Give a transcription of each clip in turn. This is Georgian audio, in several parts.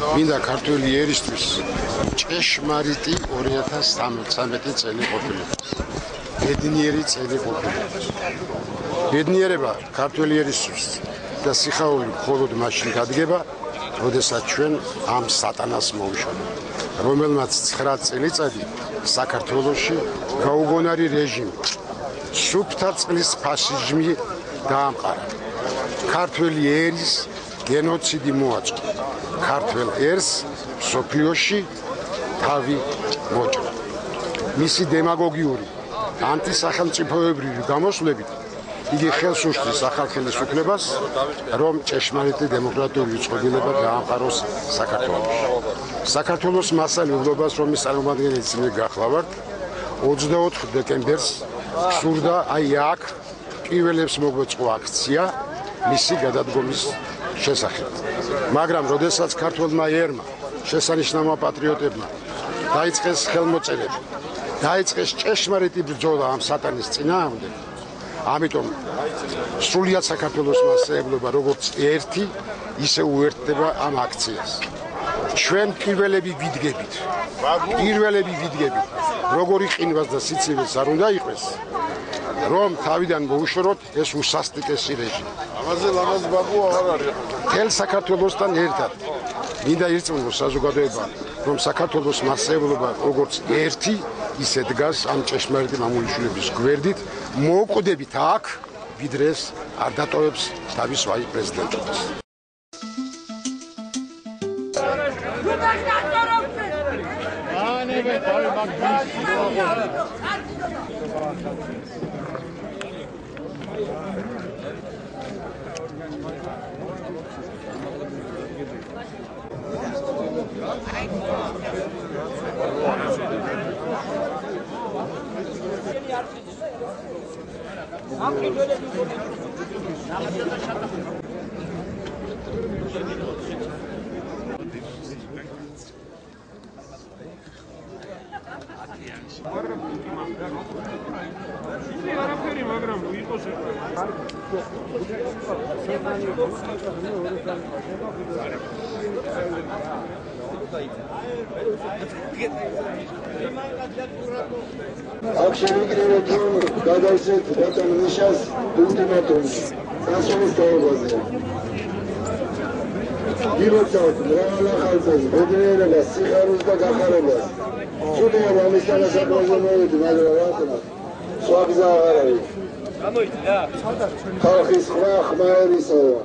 მინდა ქართული ერისთვის ჭეშმარიტი 2013 წელი ყოფილა. ბედნიერი წელი ყოფილა. ბედნიერება ქართული ერისთვის და სიხაული მხოლოდ მაშინ გადგება, როდესაც ჩვენ ამ სატანას მოვიშორებთ, რომელმაც 9 წელიწადი საქართველოში გაუგონარი რეჟიმი, სუფთა წყლის ფაშიზმი დაამყარა. ქართული ერის გენოციდი მოაწყო. ქართულ ერს სოფლიოში თავი მოჭრა. მისი დემაგოგიური ანტისახელმწიფოებრივი გამოსვლებით იგი ხელს უშლის ახალ ხელისუფლებას, რომ ჭეშმარიტი დემოკრატიული წყობილება დაამყაროს საქართველოში. საქართველოს მასალებლობას, რომის წარმომადგენლიც მე გახლავართ, 24 დეკემბერს სურდა აი აქ პირველებს მოგვეწყო აქცია მისი გადადგომის შესახებ. მაგრამ როდესაც ქართულმა ერმა, შესანიშნავმა პატრიოტებმა დაიწყეს ხელმოწერები, დაიწყეს ჭეშმარიტი ბრძოლა ამ სატანის წინააღმდეგ, ამიტომ სრულიად საქართველოს მასწავლებლობა როგორც ერთი, ისე უერთდება ამ აქციას. ჩვენ პირველები ვიდგებით, როგორი ყინვას და სიცივეს არ უნდა იყოს, რომ თავიდან მოუშოროთ ეს უსასტიკესი რეჟიმი. ამაზე ლამაზ ბაბუ აღარ არის. მთელ საქართველოსთან ერთად მინდა ირწმუნოს საზოგადოება, რომ საქართველოს მასწავლებლობა როგორც ერთი, ისე დგას ამ ჭეშმარიტი მამულიშვილების გვერდით, მოუკვდებით აქ, ვიდრე ეს არ დატოვებს თავის ვაი პრეზიდენტობას. აქ შემიგროვოთ რომ გადავსეთ ბატონ ნიშას ულტიმატუმს სასწაულის დაობაზე. გილოცავთ მრავალ ახალწელს, ბედნიერებას, სიხარულს და გახარებას. სულია ამის თანასაქმეზე მოვიდი, მაგრამ რატომ? სხვა გზა აღარ არის. გამოიდი რა. ხალხის ხმა ერისაა.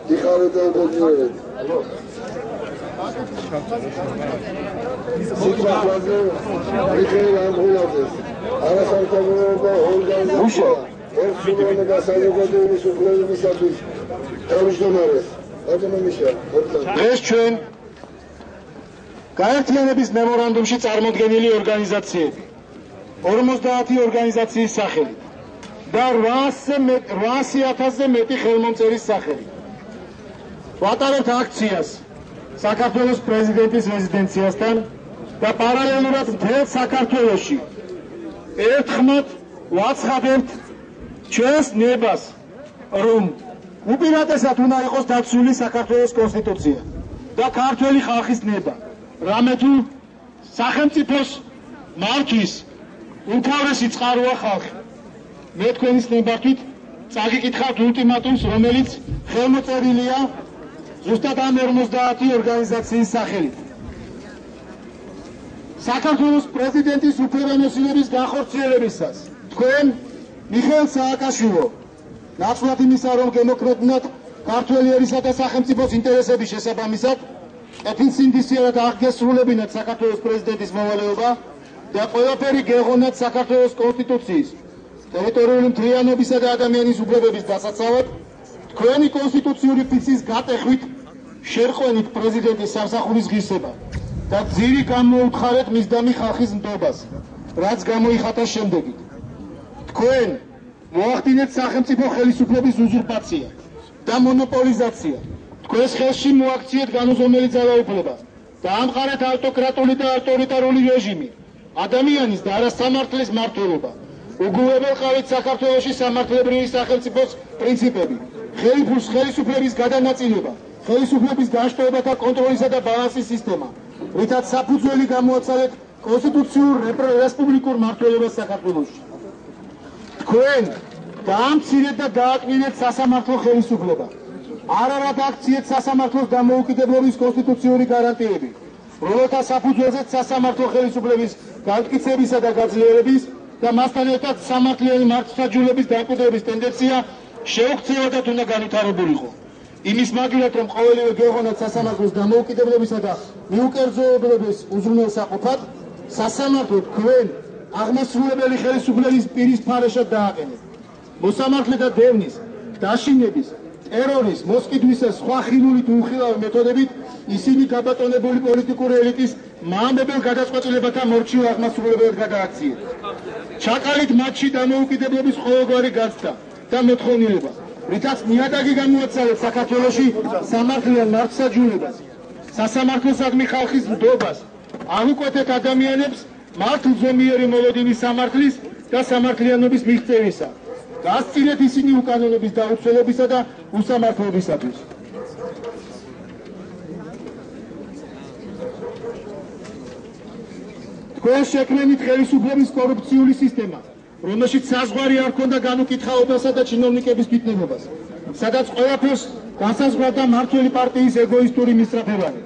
დიხარეთ და ბედნიერეთ. სიტყვაზე მიხეილ ანგულაძეს არასამთავრობო ორგანიზაცია ერთგულოვანი და საზოგადოების უფლებებისათვის თავმჯდომარეს ეს ჩვენ გაერთიანების მემორანდუმში წარმოდგენილი ორგანიზაციები 50 ორგანიზაციის სახელით და 800,000-ზე მეტი ხელმომწერის სახელით ვატარებთ აქციას საქართველოს პრეზიდენტის რეზიდენციასთან და პარალელურად მთელ საქართველოში ერთხმად ვაცხადებთ ჩვენს ნებას, რომ უპირატესად უნდა იყოს დაცული საქართველოს კონსტიტუცია და ქართველი ხალხის ნება, რამე თუ სახელმწიფოს მართვის უმთავრესი წყაროა ხალხი. მე თქვენის ნებართვით წაგიკითხავთ ულტიმატუმს, რომელიც ხელმოწერილია ზუსტად ამ 50 ორგანიზაციის სახელით. საქართველოს პრეზიდენტის უფლებამოსილების განხორციელებისას თქვენ მიხეილ სააკაშვილო ნაცვლად იმისა, რომ გემოკრატიულად ქართველი ერისა და სახელმწიფოს ინტერესების შესაბამისად კეთილსინდისიერად აღგესრულებინათ საქართველოს პრეზიდენტის მოვალეობა და ყველაფერი გეღონათ საქართველოს კონსტიტუციის, ტერიტორიული მთლიანობისა და ადამიანის უფლებების დასაცავად თქვენი კონსტიტუციური ფიცის გატეხვით შერყვენით პრეზიდენტის სამსახურის ღირსება და ძირი გამოუთხარეთ მისდამი ხალხის ნდობას, რაც გამოიხატა შემდეგით. თქვენ მოახდინეთ სახელმწიფო ხელისუფლების უზურპაცია და მონოპოლიზაცია. თქვენს ხელში მოაქციეთ განუზომელი ძალაუფლება და ამყარეთ ავტოკრატული და ავტორიტარული რეჟიმი, ადამიანის და არა სამართლის მმართველობა. უგულებელყავით საქართველოში სამართლებრივი სახელმწიფოს პრინციპები, ხელისუფლების გადანაწილება, ხელისუფლების განშტოებათა კონტროლისა და ბალანსის სისტემა, რითაც საფუძველი გამოაცალეთ კონსტიტუციურ რესპუბლიკურ მმართველობას საქართველოში. თქვენ დაამცირეთ და დააკნინეთ სასამართლო ხელისუფლება. არარად აქციეთ სასამართლოს დამოუკიდებლობის კონსტიტუციური გარანტიები, რომელთა საფუძველზეც სასამართლო ხელისუფლების განმტკიცებისა და გაძლიერების და მასთან ერთად სამართლიანი მართლმსაჯულების დამკვიდრების ტენდენცია შეუღწევადად უნდა განვითარებულიყო. იმის მაგივრად, რომ ყოველივე გეღონათ სასამართლოს დამოუკიდებლობისა და მიუკერძოებლობის უზრუნველსაყოფად, სასამართლო თქვენ აღმასრულებელი ხელისუფლების პირისფარეშად დააყენეთ. მოსამართლე და დევნის, დაშინების, ტერორის, მოსყიდვის და სხვა ხილული თუ უხილავი მეთოდებით ისინი გაბატონებული პოლიტიკური ელიტის მამებელ გადაწყვეტილებათა მორჩილ აღმასრულებელად გადააქციეთ. ჩაკალით მათში დამოუკიდებლობის ყოველგვარი გაცდა და მოთხოვნილება, რითაც ნიადაგი გამოაცალეთ საქართველოში სამართლიან მართლმსაჯულებას, სასამართლოსადმი ხალხის ნდობას, აღუკვეთეთ ადამიანებს მართლზომიერი მოლოდინის სამართლის და სამართლიანობის მიღწევისა. გასწირეთ ისინი უკანონობის დაუცველობისა და უსამართლობისათვის. თქვენ შექმნით ხელისუფლების კორუფციული სისტემა, რომელშიც საზღვარი არ ქონდა განუკითხაობასა და ჩინოვნიკების თვითნებობას, სადაც ყველაფერს განსაზღვრავდა მმართველი პარტიის ეგოისტური მისწრაფებანი,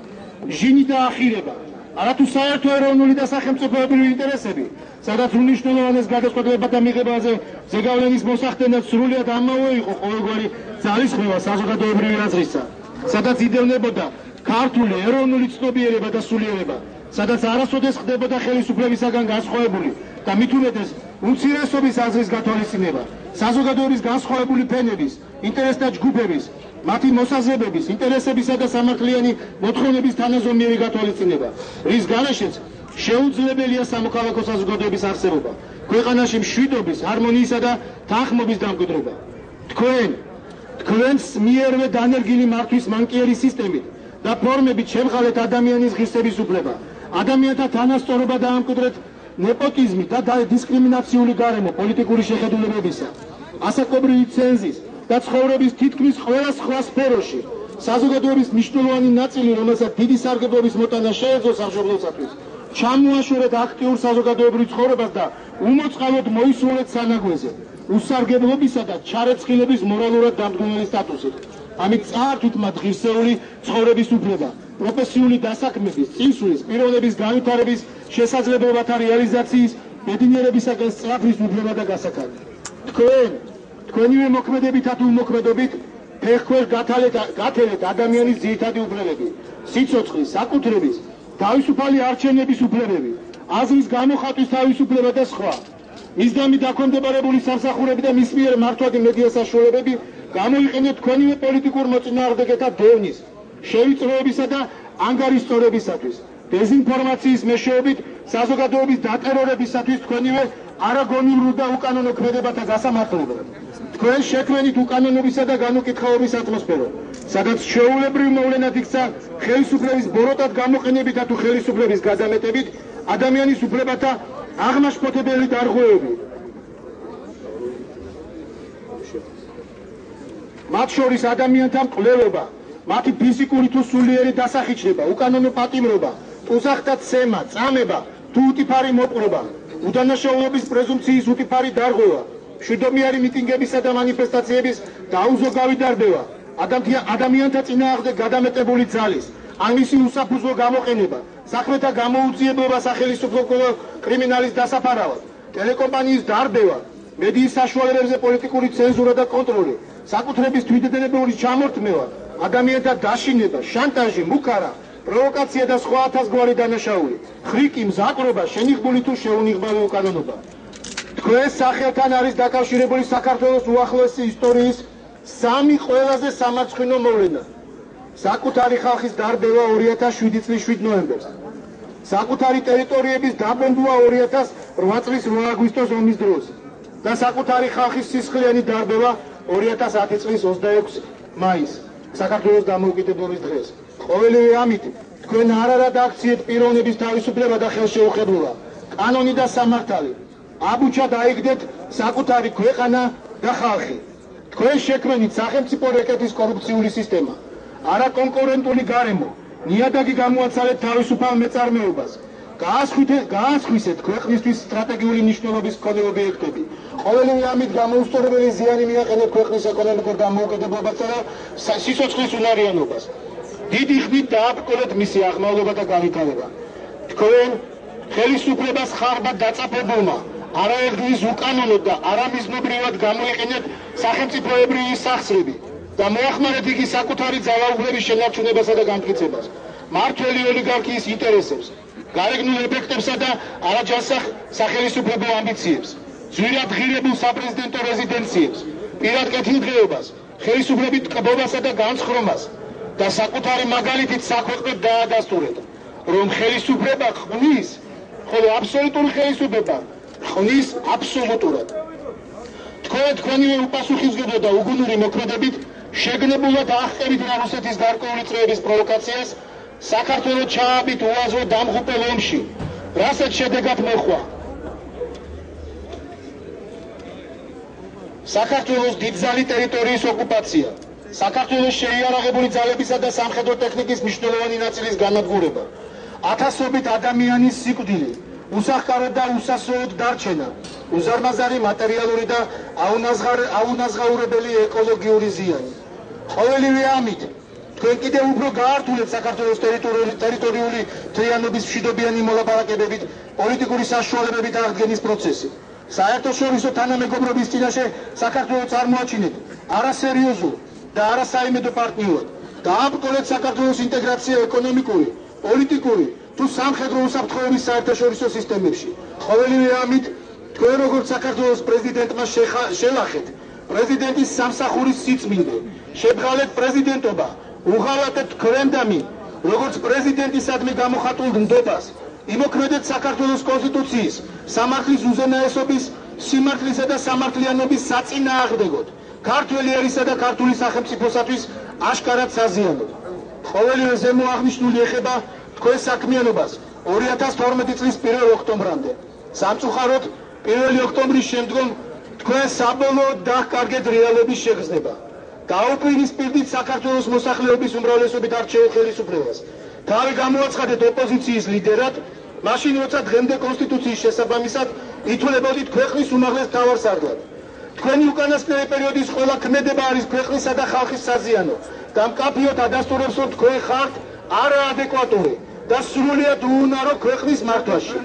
ჟინი და ახირება, არათუ საერთო ეროვნული და სახელმწიფოებრივი ინტერესები, სადაც უნიშნულოვანეს გადაწყვეტილებათა მიღებაზე ზეგავლენის მოსახდენად სრულიად ამაოე იყო ყოველგვარი ძალისხმევა საზოგადოებრივი აზრისა, სადაც იდევნებოდა ქართული ეროვნული ცნობიერება და სულიერება, სადაც არასოდეს ხდებოდა ხელისუფლებისაგან განსხვავებული და მით უმეტეს უმცირესობის აზრის გათვალისწინება, საზოგადოების განსხვავებული ფენების, ინტერესთა ჯგუფების, მათი მოსაზრებების, ინტერესებისა და სამართლიანი მოთხოვნების თანაზომიერი გათვალისწინება, რის გარეშეც შეუძლებელია სამოქალაქო საზოგადოების არსებობა, ქვეყანაში მშვიდობის, ჰარმონიისა და თანხმობის დამკვიდრება. თქვენს მიერვე დანერგილი მართვის მანკიერი სისტემით და ფორმებით შემღალეთ ადამიანის ღირსების უფლება, ადამიანთა თანასწორობა დაამკვიდრეთ ნეპოტიზმით და დისკრიმინაციული გარემო პოლიტიკური შეხედულებებისა, ასაკობრივი ცენზის და ცხოვრების თითქმის ყველა სხვა სფეროში საზოგადოების მნიშვნელოვანი ნაწილი, რომელსაც დიდი სარგებლობის მოტანა შეეძლო სამშობლოსათვის, ჩამოაშორეთ აქტიურ საზოგადოებრივ ცხოვრებას და უმოწყალოდ მოისურვეთ სანაგვეზე, უსარგებლობისა და ჩარეცხილების მორალურად დამდგმელი სტატუსით. ამით წაართვით მათ ღირსეული ცხოვრების უფლება, პროფესიული დასაქმების, წინსვლის, პიროვნების განვითარების შესაძლებლობათა რეალიზაციის, ბედნიერებისაგან სწრაფის უფლება და გასახადი. თქვენივე მოქმედებითა თუ უმოქმედობით ფეხქვეშ გათელეთ ადამიანის ძირითადი უფლებები, სიცოცხლის, საკუთრების, თავისუფალი არჩევნების უფლებები, აზრის გამოხატვის თავისუფლება და სხვა. მისდამი დაქვემდებარებული სამსახურები და მის მიერ მართვადი მედია საშუალებები გამოიყენეთ თქვენივე პოლიტიკურ მოწინააღმდეგეთა დევნის, შევიწროებისა და ანგარიშწორებისათვის, დეზინფორმაციის მეშვეობით საზოგადოების დატერორებისათვის თქვენივე არაგონიურ და უკანონო ქმედებათა გასამართლებლად. თქვენ შექმნით უკანონობისა და განუკითხაობის ატმოსფერო, სადაც ჩვეულებრივ მოვლენად იქცა ხელისუფლების ბოროტად გამოყენებითა თუ ხელისუფლების გადამეტებით ადამიანის უფლებათა აღმაშფოთებელი დარღვევები. მათ შორის ადამიანთა მკვლელობა, მათი ფიზიკური თუ სულიერი დასახიჩება, უკანონო პატიმრობა, უსახთა ცემა, წამება თუ უტიფარი მოპყრობა, უდანაშაულობის პრეზუმპციის უტიფარი დარღვევა, მშვიდობიანი მიტინგებისა და მანიფესტაციების დაუზოგავი დარბევა, ადამიანთა წინააღმდეგ გადამეტებული ძალის, ამისი უსაფუძვლო გამოყენება, საქმეთა გამოუწიებლობა სახელმწიფო კრიმინალის დასაფარავად, ტელეკომპანიის დარბევა, მედიის საშუალებებზე პოლიტიკური ცენზურა და კონტროლი, საკუთრების თვითდედნებური ჩამორთმევა, ადამიანთა დაშინება, შანტაჟი, მუქარა, პროვოკაცია და სხვა ათასგვარი დანაშაული, ხრიკი, მზაკრობა, შენიღბული თუ შეუნიღბავი უკანონობა. თქვენს სახელთან არის დაკავშირებული საქართველოს უახლოესი ისტორიის სამი ყველაზე სამარცხვინო მოვლენა. საკუთარი ხალხის დარბევა 2007 წლის 7 ნოემბერს, საკუთარი ტერიტორიების დაბომბვა 2008 წლის 8 აგვისტოს ომის დროს და საკუთარი ხალხის სისხლიანი დარბევა 2010 წლის 26 მაისს, საქართველოს დამოუკიდებლობის დღეს. ყოველივე ამით თქვენ არარად აქციეთ პიროვნების თავისუფლება და ხელშეუხებლობა, კანონი და სამართალი, აბუჩად აიგდეთ საკუთარი ქვეყანა და ხალხი. თქვენ შექმნით სახელმწიფო რეკეტის კორუფციული სისტემა, არაკონკურენტული გარემო, ნიადაგი გამოაცალეთ თავისუფალ მეწარმეობას, გაასხვისეთ ქვეყნისთვის სტრატეგიული მნიშვნელობის მქონე ობიექტები. ყოველივე ამით გამოუსწორებელი ზიანი მიაყენეთ ქვეყნის ეკონომიკურ დამოუკიდებლობასა და სიცოცხლის უნარიანობას. დიდი ხნით დააბრკოლეთ მისი აღმავლობა და განვითარება. თქვენ ხელისუფლებას ხარბად დაწაფებულმა არაერთგზის უკანონოდ და არამიზნობრივად გამოიყენეთ სახელმწიფოებრივი სახსრები და მოახმარეთ იგი საკუთარი ძალაუფლების შენარჩუნებასა და განმტკიცებას, მმართველი ოლიგარქიის ინტერესებს, გარეგნულ ეფექტებსა და არაჯანსაღ სახელისუფლებო ამბიციებს, ძვირად ღირებულ საპრეზიდენტო რეზიდენციებს, პირად კეთილდღეობას, ხელისუფლებით ტკბობასა და განცხრომას და საკუთარი მაგალითით საქვეყნოდ დაადასტურეთ, რომ ხელისუფლება ხვნის, ხოლო აბსოლუტური ხელისუფლება ხვნის აბსოლუტურად. თქვენივე უპასუხისმგებლო და უგუნური მოქმედებით შეგნებულად აღყევით რუსეთის გარკვეული წრეების პროვოკაციას, საქართველოს ჩააბით უაზრო დამღუპელ ომში, რასაც შედეგად მოჰყვა საქართველოს დიდძალი ტერიტორიის ოკუპაცია, საქართველოს შეიარაღებული ძალებისა და სამხედრო ტექნიკის მნიშვნელოვანი ნაწილის განადგურება, ათასობით ადამიანის სიკვდილი, უსახკაროდ და უსასრულოდ დარჩენა, უზარმაზარი მატერიალური და აუნაზღაურებელი ეკოლოგიური ზიანი. ყოველივე ამით თქვენ კიდევ უფრო გაართულეთ საქართველოს ტერიტორიული მთლიანობის მშვიდობიანი მოლაპარაკებებით, პოლიტიკური საშუალებებით აღდგენის პროცესი. საერთაშორისო თანამეგობრობის წინაშე საქართველოს წარმოაჩინეთ არასერიოზულ და არასაიმედო პარტნიორად. დააბრკოლეთ საქართველოს ინტეგრაცია ეკონომიკური, პოლიტიკური თუ სამხედრო უსაფრთხოების საერთაშორისო სისტემებში. ყოველივე ამით თქვენ როგორც საქართველოს პრეზიდენტმა შელახეთ პრეზიდენტის სამსახურის სიწმინდე, შებღალეთ პრეზიდენტობა, უღალატეთ თქვენდამი როგორც პრეზიდენტისადმი გამოხატულ ნდობას, იმოქმედეთ საქართველოს კონსტიტუციის, სამართლის უზენაესობის, სიმართლისა და სამართლიანობის საწინააღმდეგოდ, ქართველი ერისა და ქართული სახელმწიფოსათვის აშკარად საზიანოდ. ყოველივე ზემო აღნიშნული ეხება თქვენ საქმიანობას 2012 წლის 1 ოქტომბრამდე. სამწუხაროდ 1 ოქტომბრის შემდგომ თქვენ საბოლოოდ დაჰკარგეთ რეალობის შეგრძნება. დაუპირისპირდით საქართველოს მოსახლეობის უმრავლესობით არჩეულ ხელისუფლებას. თავი გამოაცხადეთ ოპოზიციის ლიდერად, მაშინ როცა დღემდე კონსტიტუციის შესაბამისად ითვლებოდით ქვეყნის უმაღლეს მთავარსარდლად. თქვენი უკანასკნელი პერიოდის ყველა ქმედება არის ქვეყნისა და ხალხის საზიანო და მკაფიოდ ადასტურებს, რომ თქვენ ხართ არაადეკვატური და სრულიად უუნარო ქვეყნის მართვაში.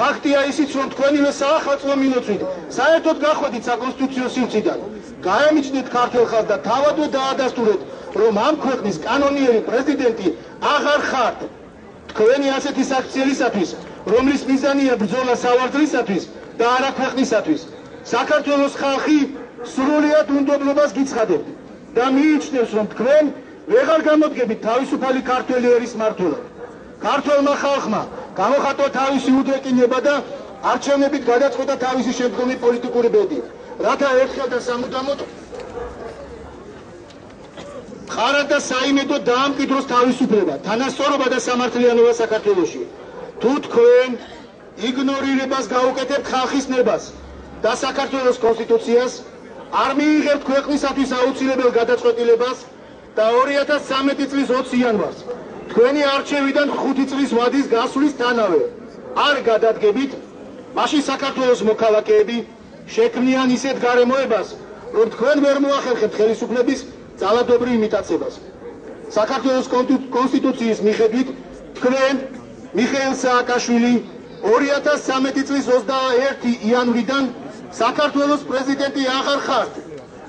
ფაქტია ისიც, რომ თქვენივე საახალწლო მინოცვით საერთოდ გახვედით საკონსტიტუციო სივრციდან. გაემიჯნეთ ქართველ ხალხს და თავადვე დაადასტურეთ, რომ ამ ქვეყნის კანონიერი პრეზიდენტი აღარ ხართ. თქვენი ასეთი საქციელისათვის, რომლის მიზანია ბრძოლა სავარძლისათვის და არა ქვეყნისათვის, საქართველოს ხალხი სრულიად უნდობლობას გიცხადებთ და მიიჩნევს, რომ თქვენ ვეღარ გამოდგებით თავისუფალი ქართველი ერის მმართველად. ქართველმა ხალხმა გამოხატვა თავისი უდრეკინება და არჩევნებით გადაწყვეტა თავისი შემდგომი პოლიტიკური ბედი, რათა ერთხელ და სამუდამოდ ხარად და საიმედოდ დაამკვიდროს თავისუფლება, თანასწორობა და სამართლიანობა საქართველოში. თუ თქვენ იგნორირებას გაუკეთებთ ხალხის ნებას და საქართველოს კონსტიტუციას, არ მიიღებთ ქვეყნისათვის აუცილებელ გადაწყვეტილებას და 2013 წლის 20 იანვარს თქვენი არჩევიდან 5 წლის ვადის გასვლისთანავე არ გადადგებით, მაშინ საქართველოს მოქალაქეები შექმნიან ისეთ გარემოებას, რომ თქვენ ვერ მოახერხებთ ხელისუფლების ძალადობრივ იმიტაციებას. საქართველოს კონსტიტუციის მიხედვით თქვენ მიხეილ სააკაშვილი 2013 წლის 21 იანვრიდან საქართველოს პრეზიდენტი აღარ ხართ,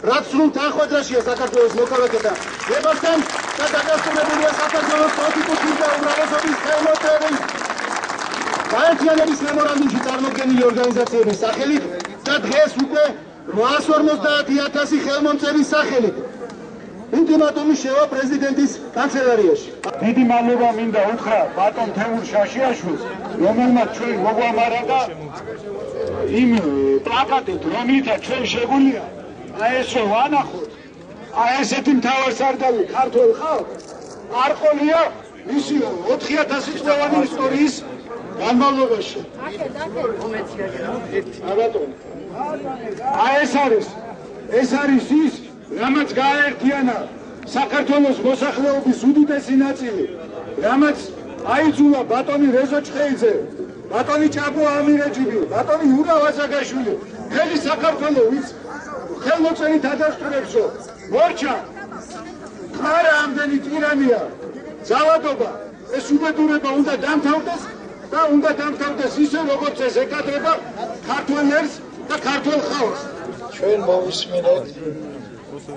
რაც სრულ თანხმდაშია საქართველოს მოქალაქეთა ნებასთან და დადასტურებულია საქართველოს კონსტიტუციის და უმრავლესობის ხელმოწერის გაერთიანების მემორანდუმში წარმოდგენილი ორგანიზაციების სახელით და დღეს უკვე 850,000 ხელმომწერის სახელით. ულტიმატუმი შევა პრეზიდენტის კანცელარიაში. დიდი მადლობა მინდა უთხრა ბატონ თემურ შაშიაშვილს, რომელმაც ჩვენ მოგვამარაგა იმ პლაკატით, რომლითაც ჩვენ შეგვიძლია აი ესე ვანახოთ, აი ესეთი მთავარსარდალი ქართველ ხალხს არ ყოლია მისი 4000 წლოვანი ისტორიის განმავლობაში. აი ეს არის ის, რამაც გააერთიანა საქართველოს მოსახლეობის უდიდესი ნაწილი, რამაც აიძულა ბატონი რეზო ჭხეიძე, ბატონი ჭაბო ამირეჯიბი, ბატონი იურა ვაზაგაშვილი, მთელი საქართველო ვინც ხელმოწერით ადასტურებს, რომ მორჩა ხარა ამდენი ტირანია, ძალადობა, ეს უბედურება უნდა დამთავრდეს და უნდა დამთავრდეს ისე, როგორც ეს ეკადრება ქართველებს და ქართველ ხალხს. ჩვენ მოვისმინეთ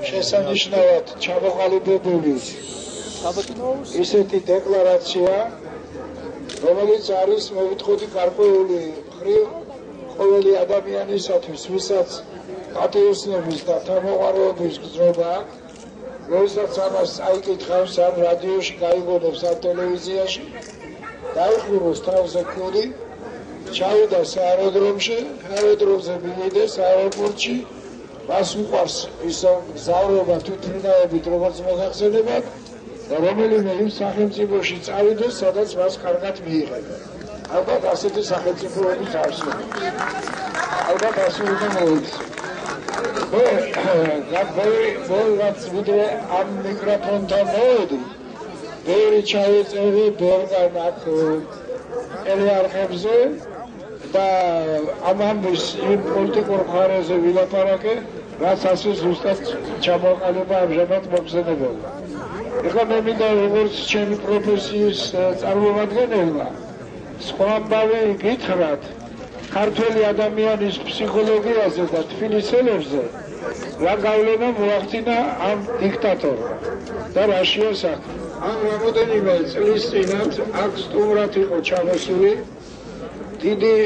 შესანიშნავად ჩამოყალიბებული ისეთი დეკლარაცია, რომელიც არის მოვიტყოდი გარკვეული მხრივ ყოველი ადამიანისათვის, ვისაც პატრიოტიზმის და თანმოყვარეობის გზნობა აქვს, როდესაც ამას წაიკითხავს ან რადიოში გაიგონებს ან ტელევიზიაში, დაიხუროს თავზე ქუდი, ჩავიდა სააეროდრომში, აეროდრომზე მივიდეს აეროპორტში, მას უყვარს ის გზავრობა თვითმფრინავებით, როგორც მოხსენებად, და რომელიმე იმ სახელმწიფოში წავიდეს, სადაც მას კარგად მიიღებენ. ალბათ ასეთი სახელმწიფოების არსებობს. ალბათ ასე უნდა მოიქცეს. რაც ვიდრე ამ მიკროფონთან მოვედი, ბევრი ჩავეწევი ბევრგან აქ ტელეარხებზე და ამ ამბის იმ პოლიტიკურ მხარეზე ვილაპარაკე, რაც ასე ზუსტად ჩამოყალიბება ამჟამად მოხსენებელმა. ეხლა მე მინდა როგორც ჩემი პროფესიის წარმომადგენელმა სხვა ამბავი გითხრათ ქართველი ადამიანის ფსიქოლოგიაზე და თბილისელებზე, რა გავლენა მოახდინა ამ დიქტატორმა და რა შეასახა. ამ რამოდენიმე წლის წინათ აქ სტუმრად იყო ჩამოსული დიდი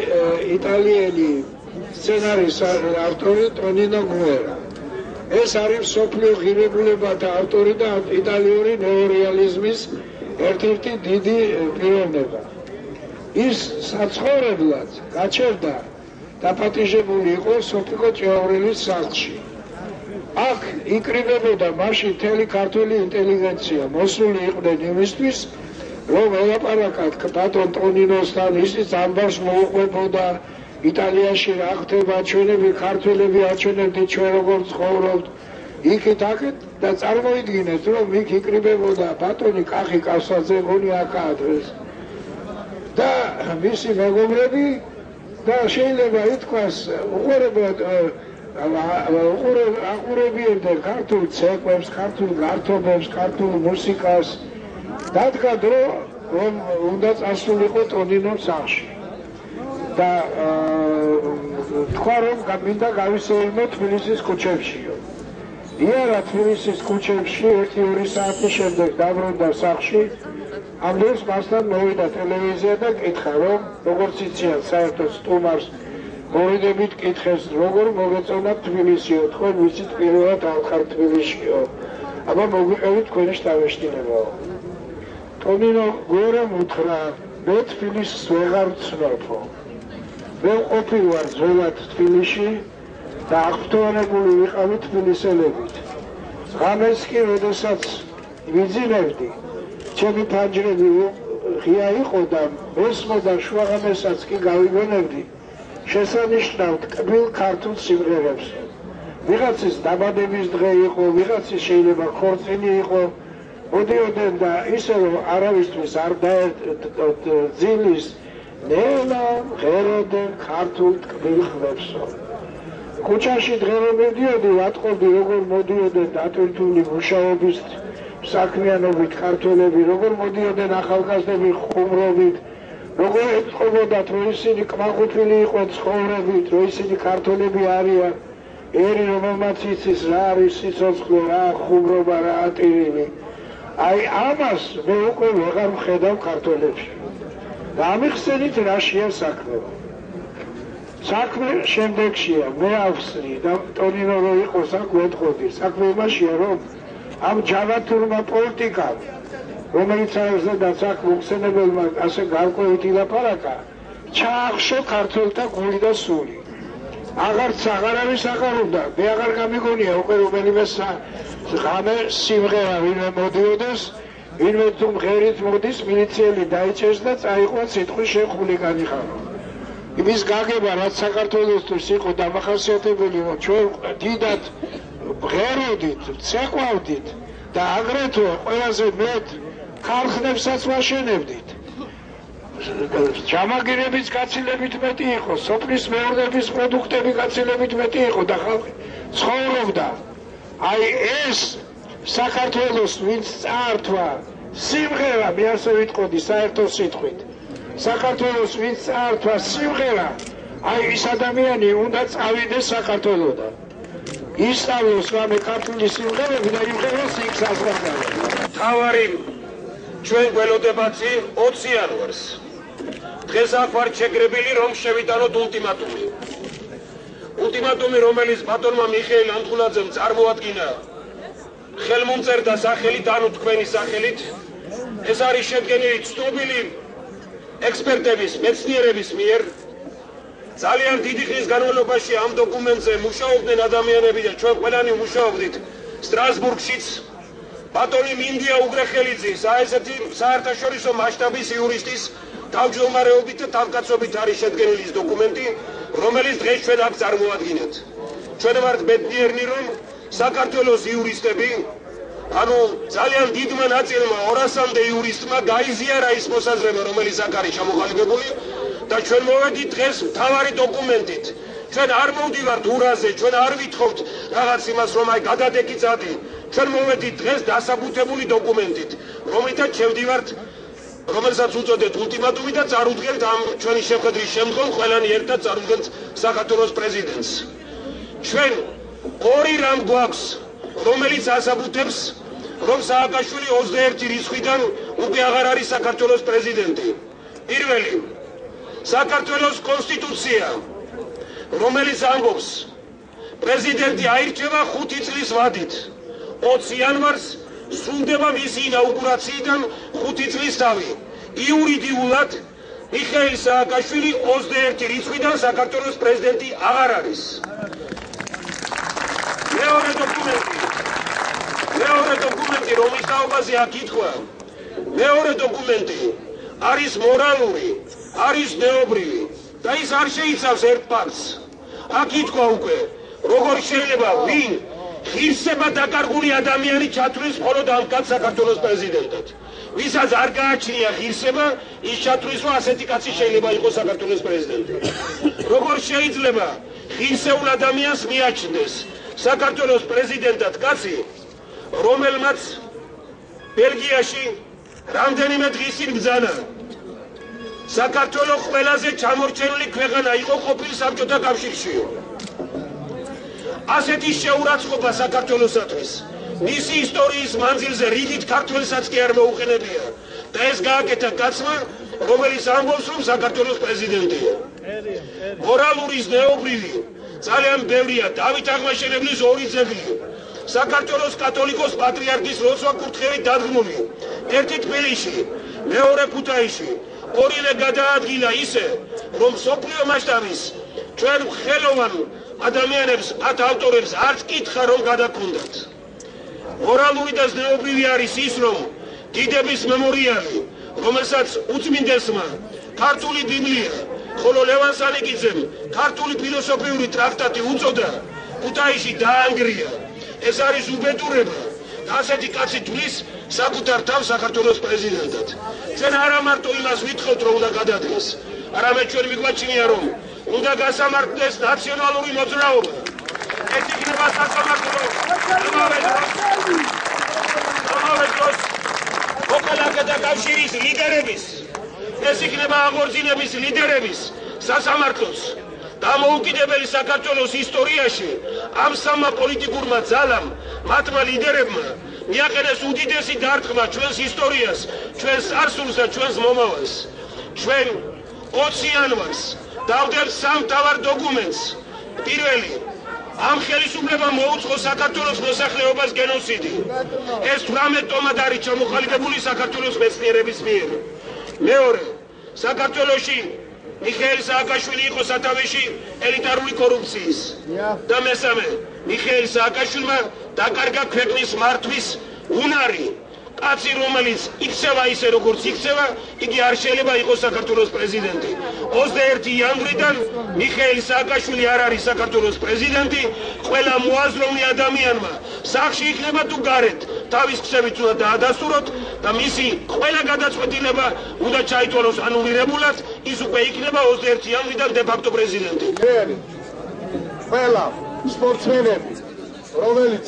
იტალიელი სცენარის ავტორი ტონინო გუერა. ეს არის მსოფლიო ღირებულებათა ავტორი და იტალიური ნეორეალიზმის ერთ-ერთი დიდი პიროვნება. ის საცხოვრებლად გაჩერდა დაპატიჟებული იყო სოფიკო ჭიაურელის სახლში. აქ იკრიბებოდა მაშინ მთელი ქართული ინტელიგენცია, მოსული იყვნენ იმისთვის, რომ ელაპარაკათ ბატონ ტონინოსთან, ისიც ამბავს მოუყვებოდა იტალიაში რა ხდება, ჩვენები ქართველები აჩვენებდით ჩვენ როგორ ცხოვრობთ, იქით აქეთ და წარმოიდგინეთ, რომ იქ იკრიბებოდა ბატონი კახი კავსაძე, გონი აქაა დღეს. და მისი მეგობრები და შეიძლება ითქვას აყურებიებდნენ ქართულ ცეკვებს, ქართულ გართობებს, ქართულ მუსიკას. დადგა დრო, რომ უნდა წასულიყო ტონინოს სახლში. და თქვა, რომ მინდა გავისეირნო თბილისის ქუჩებშიო. იარა თბილისის ქუჩებში 1-2 საათის შემდეგ დაბრუნდა სახლში. ამ დროს მასთან მოვიდა ტელევიზია და კითხა, რომ როგორც იციან საერთოდ სტუმარს მოვიდებით კითხეს, როგორ მოგეწონათ თბილისიო, თქვენ ვიცით პირველად ახარ თბილისიო, აბა მოგვიყევით თქვენი შთაბეჭდილებაო. ტონინო გუერამ უთხრა, მე თბილისს ვეღარ ვცნობო. მე ყოფილი ვარ ძველად თბილისში და აღფრთოვანებული ვიყავი თბილისელებით. ღამეს კი, როდესაც ვიძინებდი, ჩემი ფანჯრები ღია იყო და მესმოდა შუაღამესაც კი გავიგონებდი შესანიშნავ ტკბილ ქართულ სიმღერებს. ვიღაცის დაბადების დღე იყო, ვიღაცის შეიძლება ქორწილი იყო, მოდიოდნენ და ისე რომ არავისთვის არ დაეძილის ნელა ღეროდნენ ქართულ ტკბილ ხმებსო. ქუჩაში დღე რომ მივდიოდი, ვატყობდი როგორ მოდიოდნენ დატვირთული მუშაობის საქმიანობით ქართველები, როგორ მოდიოდნენ ახალგაზრდები ხუმრობით, როგორ ეთყობოდათ, რომ ისინი კმაყოფილი იყო ცხოვრებით, რომ ისინი ქართველები არიან, ერი რომელმაც იცის რა არის სიცოცხლე, რა ხუმრობა, რა ატირილი. აი ამას მე უკვე ვეღარ ვხედავ ქართველებში. და ამიხსენით რა შეა საქმე. საქმე შემდეგშია, მე ავსნი და ტონინო რო იყოს აქ ვეთყოდი. საქმე იმაშია, რომ ამ ჯავათურმა პოლიტიკამ, რომელიც ზედაც აქ მოხსენებელმა ასე გარკვევით ილაპარაკა, ჩაახშო ქართველთა გული და სული. აღარც აღარავის აღარობდა, მე აღარ გამიგონია უკვე რომელიმე ღამე სიმღერა ვინმე მოდიოდეს, ვინმე თუ მღერით მოდის, მილიციელი დაიჭერს და წაიყვან სიტყვის შენ ხულიგანი ხარ. იმის გაგება, რაც საქართველოსთვის იყო დამახასიათებელი, ჩვენ დიდად ვღეროდით, ვცეკვავდით, და აგრეთვე ყველაზე მეტ ქარხნებსაც ვაშენებდით. ჯამაგირების გაცილებით მეტი იყო, სოფლის მეურნეობის პროდუქტები გაცილებით მეტი იყო და ხალხი ცხოვრობდა. აი ეს საქართველოს ვინც წაართვა სიმღერა, მე ასე ვიტყოდი საერთო სიტყვით. საქართველოს ვინც წაართვა სიმღერა, აი ის ადამიანი უნდა წავიდეს საქართველოდან. ისწავლოს რამე ქართული სიმღერები და იმღეროს იქ საზღვარგარეთ. თავარი ჩვენ გველოდებაცი 20 იანვარს. დღეს აქ ვართ შეგრებილი, რომ შევიტანოთ ულტიმატუმი. ულტიმატუმი, რომელიც ბატონმა მიხეილ ანტულაძემ წარმოადგინა ხელმომწერთა სახელით, ანუ თქვენი სახელით. ეს არის შედგენილი ცნობილი ექსპერტების, მეცნიერების მიერ. ძალიან დიდი ხნის განმავლობაში ამ დოკუმენტზე მუშაობდნენ ადამიანები და ჩვენ ყველანი მუშაობდით სტრასბურგშიც. ბატონი მინდია უგრეხელიძის, ესეთი საერთაშორისო მასშტაბის იურისტის თავმჯდომარეობით და თავკაცობით არის შედგენილი ეს დოკუმენტი, რომელიც დღეს ჩვენ აქ წარმოადგენთ. ჩვენ ვართ ბედნიერნი, რომ საქართველოს იურისტები, ანუ ძალიან დიდმა ნაწილმა 200-მდე იურისტმა გაიზიარა ის მოსაზრება, რომელიც აქ არის ჩამოყალიბებული და ჩვენ მოვედით დღეს მთავარი დოკუმენტით. ჩვენ არ მოვდივართ ურაზე, ჩვენ არ ვითხოვთ რაღაც იმას, რომ აი გადადეკიცადი. ჩვენ მოვედით დღეს დასაბუთებული დოკუმენტით, რომლითაც შევდივართ, რომელსაც უწოდეთ ულტიმატუმი და წარუდგენთ ამ ჩვენი შეხვედრის შემდგომ ყველანი ერთად წარუდგენთ საქართველოს პრეზიდენტს. ჩვენ ორი რამ გვაქვს, რომელიც ასაბუთებს, რომ სააკაშვილი 21 რიცხვიდან უკვე აღარ არის საქართველოს პრეზიდენტი. პირველი, საქართველოს კონსტიტუცია, რომელიც ამბობს, პრეზიდენტი აირჩევა 5 წლის ვადით. 20 იანვარს სრულდება მისი ინაუგურაციიდან 5 წლის თავი. იურიდიულად მიხეილ სააკაშვილი 21 რიცხვიდან საქართველოს პრეზიდენტი აღარ არის. მეორე დოკუმენტი, რომლის თაობაზე აქ ითქვა, მეორე დოკუმენტი არის მორალური, არის ნეობრივი და ის არ შეიცავს ერთ ფაქტს. აქ ითქვა უკვე, როგორ შეიძლება ვინ ღირსება დაკარგული ადამიანი ჩათვლის მხოლოდ ამ კაცს საქართველოს პრეზიდენტად. ვისაც არ გააჩნია ღირსება, ის ჩათვლის, რომ ასეთი კაცი შეიძლება იყოს საქართველოს პრეზიდენტი. როგორ შეიძლება ღირსეულ ადამიანს მიაჩნდეს საქართველოს პრეზიდენტად კაცი, რომელმაც ბელგიაში რამდენიმე დღისით ბრძანა. საქართველოს ყველაზე ჩამორჩენილი ქვეყანა იყო ყოფილ საბჭოთა კავშირშიო. ასეთი შეურაცხყოფა საქართველოსათვის მისი ისტორიის მანძილზე რიგით ქართველსაც კი არ მოუყენებია და ეს გააკეთა კაცმა, რომელიც ამბობს, რომ საქართველოს პრეზიდენტია. მორალური ზნეობრივი ძალიან ბევრია. დავით აღმაშენებლის ორი ძეგლი საქართველოს კათოლიკოს პატრიარქის როცვა კურთხევით დადგმული, ერთი თბილისში, მეორე ქუთაისში. ორივე გადაადგილა ისე, რომ მსოფლიო მასშტაბის ჩვენ ხელოვან ადამიანებს, მათ ავტორებს არც კითხა რომ გადაქონდათ. მორალური და ზნეობრივი არის ის, რომ დიდების მემორიალი, რომელსაც უწმინდესმა ქართული ბიბლია, ხოლო ლევან სანიკიძემ ქართული ფილოსოფიური ტრაქტატი უწოდა, ქუთაისში დაანგრია. ეს არის უბედურება და ასეთი კაცი თვლის საკუთარ თავს საქართველოს პრეზიდენტად. ჩვენ არა მარტო იმას ვითხოვთ, რომ უნდა გადადგეს, არამედ ჩვენ მიგვაჩნია, რომ უნდა გასამართლდეს ნაციონალური მოძრაობა. ეს იქნება სასამართლო ამავე დროს მოქალაქეთა კავშირის ლიდერების, ეს იქნება აღორძინების ლიდერების სასამართლოს დამოუკიდებელი საქართველოს ისტორიაში ამ სამმა პოლიტიკურმა ძალამ, მათმა ლიდერებმა მიაყენეს უდიდესი დარტყმა ჩვენს ისტორიას, ჩვენს წარსულს და ჩვენს მომავალს. ჩვენ 20 იანვარს დავდებთ სამ მთავარ დოკუმენტს. პირველი, ამ ხელისუფლებამ მოუწყო საქართველოს მოსახლეობას გენოციდი. ეს 18 ტომად არის ჩამოყალიბებული საქართველოს მეცნიერების მიერ. მეორე, საქართველოში მიხეილ სააკაშვილი იყო სათავეში ელიტარული კორუფციის. და მესამე, მიხეილ სააკაშვილმა დაკარგა ქვეყნის მართვის უნარი. კაცი, რომელიც იქცევა ისე როგორც იქცევა, იგი არ შეიძლება იყოს საქართველოს პრეზიდენტი. 21 იანვრიდან მიხეილ სააკაშვილი არ არის საქართველოს პრეზიდენტი. ყველა მოაზროვნე ადამიანმა, სახლში იქნება თუ გარეთ, თავის ხსევით უნდა დაადასტუროთ და მისი ყველა გადაწყვეტილება უნდა ჩაითვალოს ანულირებულად, ის უკვე იქნება 21 იანვრიდან დე-ფაქტო პრეზიდენტი. ყველა სპორტსმენები, რომელიც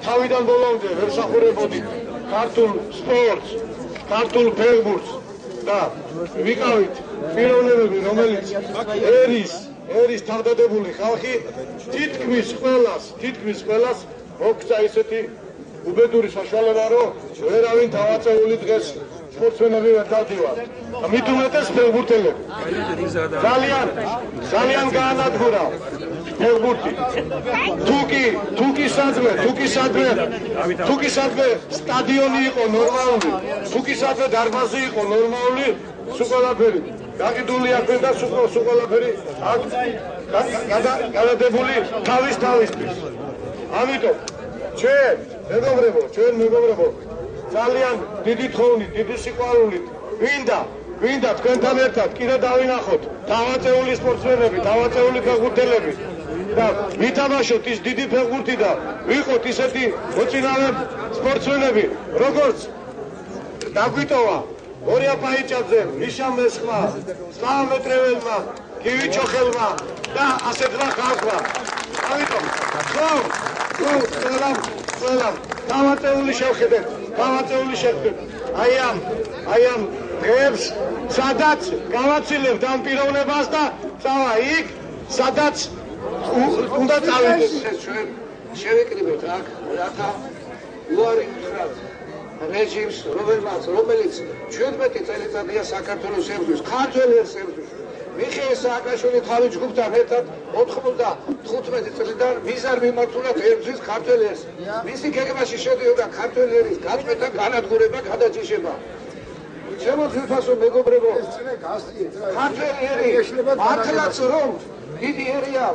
თავიდან ბოლომდე ვერ სახურებოდით ქართულ სპორტს, ქართულ ფეხბურთს და ვიკავით პიროვნებები, რომელიც ერის თავდადებული ხალხი, თითქმის ყველას მოგვცა ისეთი უბედური საშუალება, რომ ვერავინ თავაწეული დღეს სპორტსმენები ვერ დავდივართ. მით უმეტეს ფეხბურთელები. ძალიან გაანადგურა ფეხბურთი. თუ სადმე სტადიონი იყო ნორმალური, თუ სადმე დარბაზი იყო ნორმალური, სულ ყველაფერი გაყიდული აქ და სულ ყველაფერი აქ გადადებული თავისთვის. ამიტომ ჩვენ მეგობრებო, ძალიან დიდი თხოვნით, დიდი სიყვარულით ვინდა თქვენთან ერთად კიდე დავინახოთ დავაწეული სპორტსმენები, დავაწეული ფეხბურთელები და ვითამაშოთ ის დიდი ფეხბურთი და ვიყოთ ისეთი მოწინავე სპორტსმენები, როგორც დაგვიტოვა ორია პაიჭაძე, მიშა მესხმა, სლავა მეტრეველმა, გივი ჩოხელმა და ასეთმა ხალხმა. ამიტომ ყველამ დავაწეული შევხედეთ. აი ამ დღეებს, სადაც გავაცილებთ ამ პიროვნებას და წავა იქ, სადაც უნდა წავიდეთ. ჩვენ შევიკრიბეთ აქ, რათა უარი უთხრათ რეჟიმს, რომელიც 17 წელიწადია საქართველოს ებრძვის, ქართველებს ებრძვის. მიხეილ სააკაშვილი თავის ჯგუფთან ერთად 95 წლიდან მიზარ მიმართულად ებრძვის ქართველებს. მისი გეგმაში შედიოდა ქართველი ერის გაწყვეტა, განადგურება, გადაჯიშება. შემოგვიფასო მეგობრებო, ქართველი ერი მართლაც რომ დიდი ერია,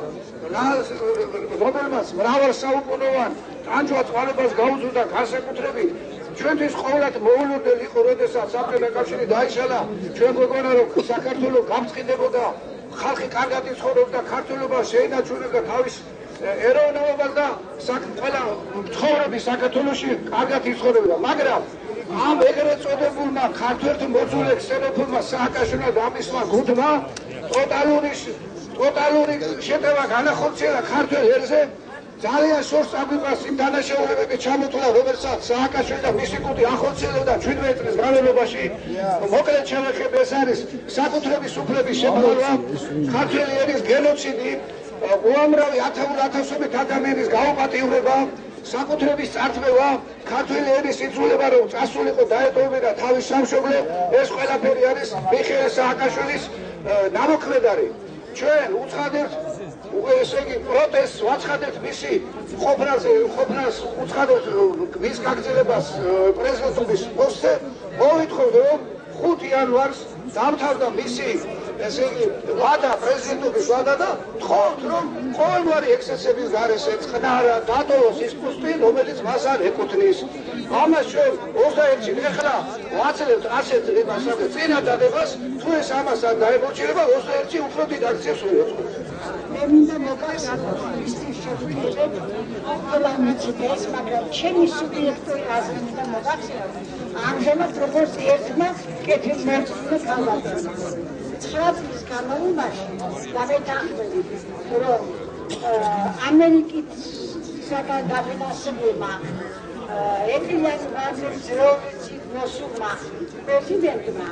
რომელმაც მრავალსაუკუნოვან ტანჯვა წყალებას გაუწევდა განსაკუთრებით, ჩვენთვის ყოველად მოულოდნელი იყო, როდესაც საბჭოთა კავშირი დაიშალა, ჩვენ გვეგონა რომ საქართველო გამწყინდებოდა, ხალხი კარგად იცხოვრობდა, ქართველობა შეინარჩუნებდა თავის ეროვნულობას და ყველა მცხოვრები საქართველოში კარგად იცხოვრებდა, მაგრამ ამ ეგრეთ წოდებულმა ქართველთ მოძულე ქსენოფობმა სააკაშვილმა და ამისმა გუნდმა ტოტალური შეტევა განახორციელა ქართველ ერზე. ძალიან შორს აგვიყვას იმ დანაშაულებები ჩამოთვლა, რომელსაც სააკაშვილი და მისი გუნდი ახორციელებდა 17 წლის განმავლობაში. მოკლედ შევეხებ, ეს არის საკუთრების უფლების შემოღება, ქართველი ერის გენოციდი, უამრავი ათასობით ადამიანის გაუპატიურება, საკუთრების წარწმევა, ქართველი ერის იწვება, რომ წასულიყო დაეტოვებინა თავის სამშობლო, ეს ყველაფერი არის მიხეილ სააკაშვილის ნამოქმედარი. ჩვენ უცხადეთ, ესე იგი პროტესტს ვაცხადებთ მისი ყოფნას უცხადეთ მის გაგრძელებას პრეზიდენტობის პოსტზე, მოვითხოვთ რომ 5 იანვარს დამთავრდა მისი ესე იგი ვადა, პრეზიდენტობის ვადა და თხოვთ რომ ყოველგვარი ექსცესების გარეშე წყნარა დატოვოს ის პოსტი, რომელიც მას არ ეკუთვნის. ამას ჩვენ 21-ში ეხლა ვაცლებთ ასეთ წინა დადებას, თუ ეს ამას არ დაემორჩილება, 21-ში უფრო დიდ აქციებს ვიწყებთ. მე მინდა მოგახსოვოთ ისის შეფრთხილებ ყველა მიცდეს, მაგრამ ჩემი სუბიექტური აზრი მინდა მოგახსოვოთ. ამჟამად როგორც ერთმა კეთილმორწმუნე ქალბატონმა 9 წლის განმავლობაში გამეთანხმებით, რომ ამერიკისაგან დაფინანსებულმა ეკილიანი ვაძის როლიცით მოსულმა პრეზიდენტმა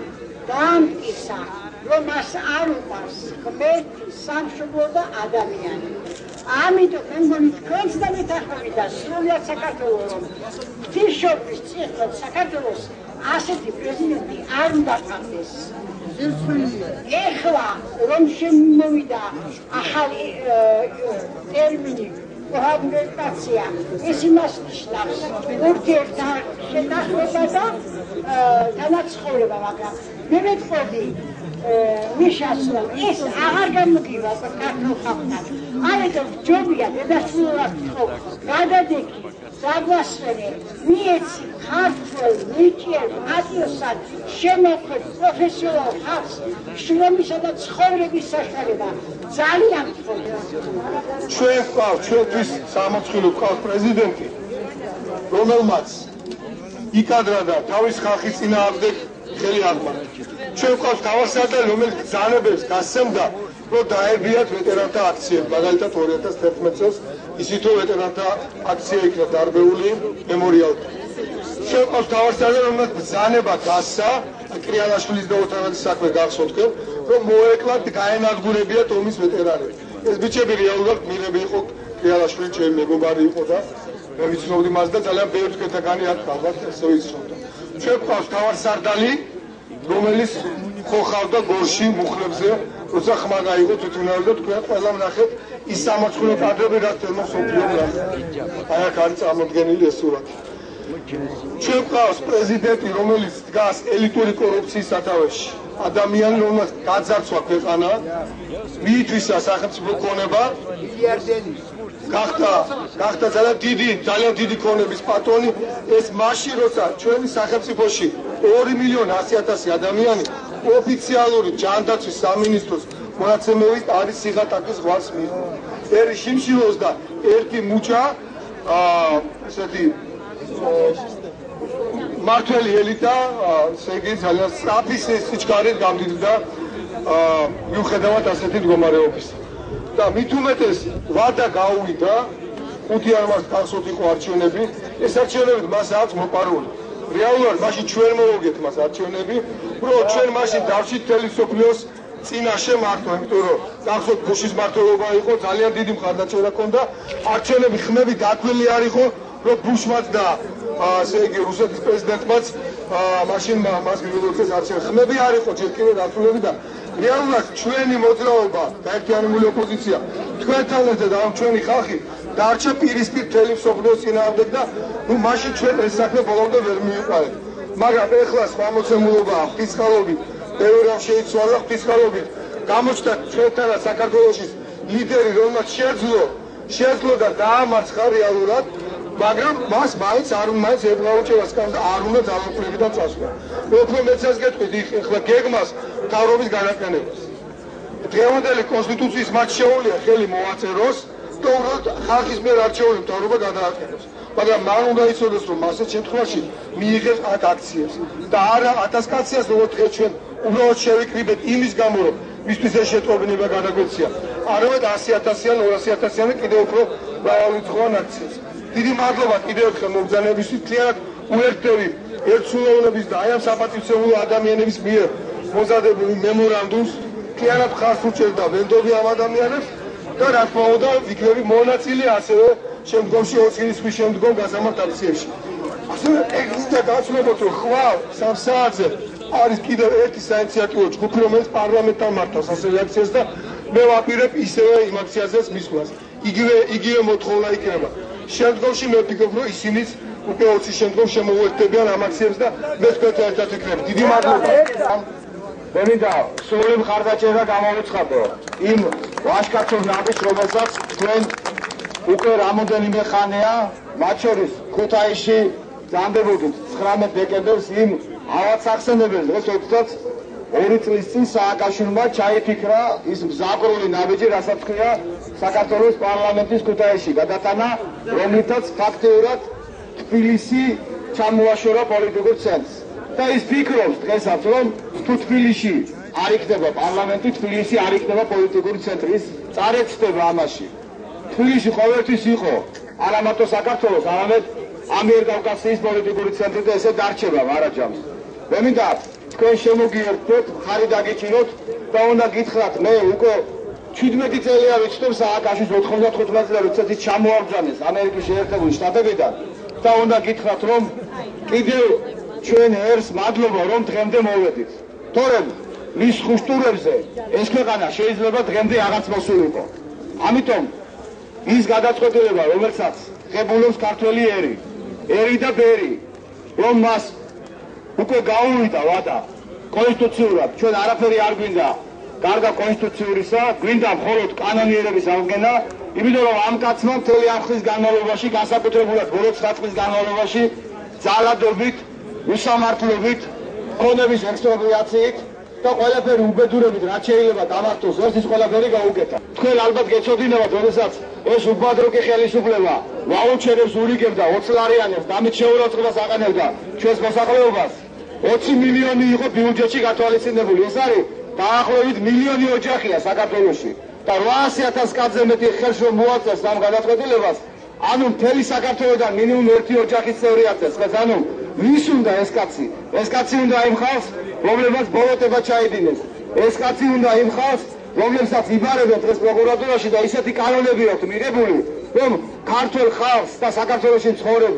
დაამტკიცა, რომ მას არ უყვარს ღმერთი, სამშობლო და ადამიანი. ამიტომ მე მგონი თქვენც დამეთანხმებით და სრულიად საქართველოს რომ ღვთისმშობლის წინათ საქართველოს ასეთი პრეზიდენტი არ უნდა გახდეს. ეხლა რომ შემოვიდა ახალი ტერმინი კოჰაბიტაცია, ეს იმას ნიშნავს ურთიერთთან შეთანხმება და თანაცხოვრება, მაგრამ მე მეტყოდი მიშას რომ ეს აღარ გამოგივა საქართველოს ხალხთან. ამიტომ ჯობია დედასრულად ხო გადადექი დაგვასვენე მიეცი ქართველ ნიჭიერ პატრიოტად შემოხვედ პროფესიონალ ხალხს შრომისა და ცხოვრების საშუალება ძალიან მწუხარია. ჩვენ გვყავს ჩვენთვის სამოწყილო გვყავს პრეზიდენტი, რომელმაც იკადრა და თავის ხალხის წინააღმდეგ ხელი აღმართა. ჩვენ გვყავს თავსარდალი, რომელიც ბრძანებებს გასცემდა, რომ დაერბიათ ვეტერანთა აქციები, მაგალითად 2011 წელს ისითო ვეტერანთა აქცია იქნა დარბეული მემორიალთან. ჩვენ გვყავს თავსარდალი, რომელიც ბრძანება გასცა, კრიალაშვილის და ოთანაძის საქმე გახსოვთ, რომ მოეკლათ გაენადგურებიათ ომის ვეტერანები. ეს ბიჭები რეალურად მიღები იყო, კრიალაშვილი ჩემი მეგობარი იყო და მე ვიცნობდი მას და ძალიან ბევრი თქვენთაგანი აქ ალბათ ესე ვიცნობდა. ჩვენ გვყავს თავსარდალი, რომელიც ხოხავდა გორში მუხლებზე, როცა ხმა გაიგო თვითონავი და თქვენ ყველა ვნახეთ ის სამარცხინო კადრები, რაც თელმო სოფიო ვნახეთ. აი აქ არის წარმოდგენილი ეს სურათი. ჩვენ გვყავს პრეზიდენტი, რომელიც დგას ელიტური კორუფციის სათავეში. ადამიანი, რომელსაც გაძარცვა ქვეყანა, მიითვისა სახელმწიფო ქონება, გახდა ძალიან დიდი ქონების პატრონი, ეს მაშინ, როცა ჩვენი სახელმწიფოში 2,100,000 ადამიანი ოფიციალური ჯანდაცვის სამინისტროს მონაცემებით არის სიღატაკის ზღვას მიიღო. ერი შიმშილოს და ერთი მუჭა ესეთი მართველი ელიტა, ესე იგი ძალიან სწრაფი სიჩქარით გამდიდრდა მიუხედავად ასეთი მდგომარეობის. და მით უმეტეს ვადა გაუვიდა, 5 იანვარს გახსოვთ იყო არჩევნები, ეს არჩევნები მას აქვს მოპარული. რეალურად მაშინ ჩვენ მოვუგეთ მას არჩევნები, რომ ჩვენ მაშინ დავშით მთელი სოფლიოს წინაშე მართვა, იმიტომ რომ გახსოვთ ბუშის მმართველობა იყო, ძალიან დიდი მხარდაჭერა ჰქონდა, არჩევნები ხმები დაკვილი არ იყო, რომ ბუშმაც და ასე იგი რუსეთის პრეზიდენტმაც მაშინ მას მიგულოცეს არჩევნები. ხმები არ იყო ჯერ კიდევ დათვლები და რეალურად ჩვენი მოძრაობა და ერთიანული ოპოზიცია თქვენთან ერთად და ჩვენი ხალხი დარჩა პირისპირ მთელი სოფლიოს წინააღმდეგ და მაშინ ჩვენ ეს საქმე ბოლომდე ვერ მივიყვანეთ. მაგრამ ეხლა სხვა მოცემულობაა ღვთისხალობით, ბევრი რამ შეიცვალა ღვთისხალობით. გამოჩნდა ჩვენთანაც საქართველოში ლიდერი, რომელმაც შეძლო და დაამარცხა რეალურად, მაგრამ მას მაინც ებღაუჭებას და არ უნდა ძალაუფლებიდან წასვლა. უფრო მეცას გეტყვით ეხლა გეგმას მთავრობის განაყენებას. დღევანდელი კონსტიტუციის მათ შეუძლია ხელი მოვაწეროს და უბრალოდ ხალხის მიერ არჩეული მთავრობა გადააყენოს. მაგრამ მან უნდა იცოდეს, რომ ასეთ შემთხვევაში მიიღებს აქ აქციებს და არა 1000 კაციას როგორც დღეს ჩვენ უბრალოდ შევიკრიბეთ იმის გამო, რომ მისთვის ეს შეტყობინება გადაგვეცია. არამედ 100,000-იან, 200,000-იან კიდევ უფრო მრავალრიცხოვან აქციებს. დიდი მადლობა კიდევ ერთხელ მობრძანებისთვის, მთლიანად უერთდები ერთსულოვნების და აი ამ საპატივცემულო ადამიანების მიერ მოზადებულ მემორანდუმს, მთლიანად მხარს უჭერდა ვენდობი ამ ადამიანებს და რა თქმა უნდა ვიქნები მონაწილე ასევე შემდგომში 20 თვის შემდგომ გაზამართ აქციებში. ასევე ეგრედა გაცნობოთ, რომ ხვალ 3 საათზე არის კიდევ ერთი საინიციატივო ჯგუფი, რომელიც პარლამენტთან მართავს ასეთ აქციას და მე ვაპირებ ისევე იმ აქციაზეც მისვლას. იგივე მოთხოვნა იქნება. შემდგომში მე ვფიქრობ, რომ ისინიც უკვე 20 შემდგომ შემოუერთდებიან ამ აქციებს და მე თქვენთან ერთად ვიქნები. დიდი მადლობა. მე მინდა სრული მხარდაჭერა გამოვიცხადო იმ ვაჟკაცურ ნაბიჯს, რომელსაც თქვენ უკვე რამოდენიმე ხანია, მათ შორის ქუთაისში ძანდებოდით 19 დეკემბერს იმ ავადსახსენებელს, როდესაც 2 წლის წინ სააკაშვილმა ჩაიფიქრა ის მზაგრული ნაბიჯი, რასაც ქვია საქართველოს პარლამენტის ქუთაისში გადატანა, რომლითაც ფაქტიურად თბილისი ჩამოაშორა პოლიტიკურ ცენტრს. და ის ფიქრობს დღესაც, რომ თუ თბილისში არ იქნება პარლამენტი, თბილისი არ იქნება პოლიტიკური ცენტრი, ის წარეცდება ამაში. თბილისი ყოველთვის იყო არა მარტო საქართველოს, არამედ ამიერკავკასიის პოლიტიკური ცენტრი და ესე დარჩება მარაჯამს. მე მინდა თქვენ შემოგიერთდეთ, ხარი დაგიჭიროთ და უნდა გითხრათ, მე უკვე 17 წელია ვიცნობ სააკაშვილს 95 წელი, როდესაც ის ჩამოაბრძანეს ამერიკის შეერთებული შტატებიდან და უნდა გითხრათ, რომ კიდევ ჩვენ ერს მადლობა, რომ დღემდე მოვედით. თორემ მის ხუშტურებზე ეს ქვეყანა შეიძლება დღემდე აღარ მოსულიყო. ამიტომ ის გადაწყვეტილება, რომელსაც ღებულობს ქართველი ერი და ბერი, რომ მას უკვე გაუვიდა ვადა კონსტიტუციურად, ჩვენ არაფერი არ გვინდა გარდა კონსტიტუციურისა, გვინდა მხოლოდ კანონიერების აღდგენა, იმიტომ რომ ამ კაცმა მთელი ამ ხნის განმავლობაში, განსაკუთრებულად ბოლო 9 წლის განმავლობაში ძალადობით, უსამართლობით, ქონების ექსპროპრიაციით და ყველაფერი უბედურებით რაც შეიძლება დამართოს ეს ის ყველაფერი გაუკეთა. თქვენ ალბათ გეცოდინებათ, როდესაც ეს უბადროკი ხელისუფლება ვაუჩერებს ურიგებდა 20 ლარიანებს, დამით შეურაცხყოფას აყენებდა ჩვენს მოსახლეობას. 20 მილიონი იყო ბიუჯეტში გათვალისწინებული. ეს არის დაახლოებით მილიონი ოჯახია საქართველოში და 800,000 კაცზე მეტი ხელს რომ მოაწეს ამ გადაწყვეტილებას, ანუ მთელი საქართველოდან მინიმუმ ერთი ოჯახის წევრი აწეს. ანუ ვის უნდა ეს კაცი? ეს კაცი უნდა იმ ხალხს, რომლებსაც ბოლოტება ჩაიდინეს. ეს კაცი უნდა იმ ხალხს, რომლებსაც იბარებენ დღეს პროკურატურაში და ისეთი კანონები აქვს მიღებული, რომ ქართულ ხალხს და საქართველოში მცხოვრებ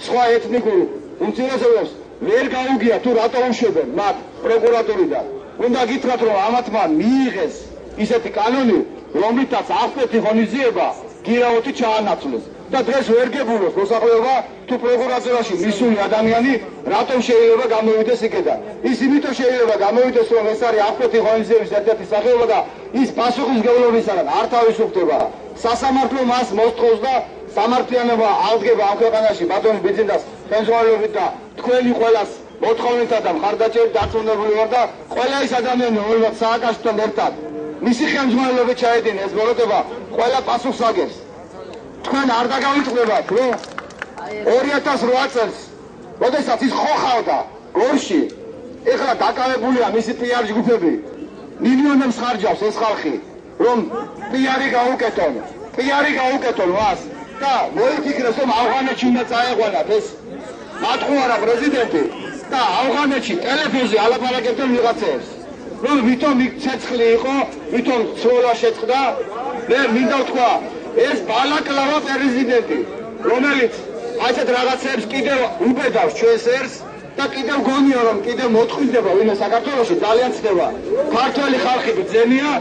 სხვა ეთნიკურ უმცირესობებს ვერ გაუგია თუ რატო უშვებენ მათ პროკურატურიდან. უნდა გითხრათ, რომ ამათმა მიიღეს ისეთი კანონი, რომლითაც ასეთი ღონისძიება გირაოთი ჩაანაცვლეს. და დღეს ვერ გებულოს მოსახლეობა თუ პროკურატურაში მისული ადამიანი რატომ შეიძლება გამოვიდეს იქიდან. ის იმიტომ შეიძლება გამოვიდეს, რომ ეს არის ასეთი ღონისძიების ერთ-ერთი სახეობა და ის პასუხისმგებლობისგან არ თავისუფლდება. სასამართლო მას მოსთხოვს და სამართლიანობა აღდგება ამ ქვეყანაში ბატონი ბიძინას ხელმძღვანელობით და თქვენი ყველას მოთხოვნითა და მხარდაჭერით დარწმუნებული ვარ და ყველა ის ადამიანი, რომელსაც სააკაშვილთან ერთად მისი ხელმძღვანელობით ჩაედინა ეს ბოლოტება, ყველა პასუხს აგებს. თქვენ არ დაგავიწყდებათ, რომ 2008 წელს, როდესაც ის ხოხავდა გორში, ეხლა დაკავებულია მისი პიარ ჯგუფები, მილიონებს ხარჯავს ეს ხალხი, რომ პიარი გაუკეთონ მას და მოიფიქრეს, რომ ავღანეთში უნდა წაეყვანათ ეს მათყუარა პრეზიდენტი და ავღანეთში ტელეფონზე ალაპარაკებდნენ ვიღაცებს, რომ ვითომ იქ ცეცხლი იყო, ვითომ ცროლა შეწყდა, მე მინდა ვთქვა, ეს ბალაკლავა პრეზიდენტი, რომელიც ასეთ რაღაცებს კიდევ უბედავს ჩვენს ერს და კიდევ გონია, რომ კიდევ მოთხოვნდება ვინმე საქართველოში ძალიან ცდება. ქართველი ხალხი ბრძენია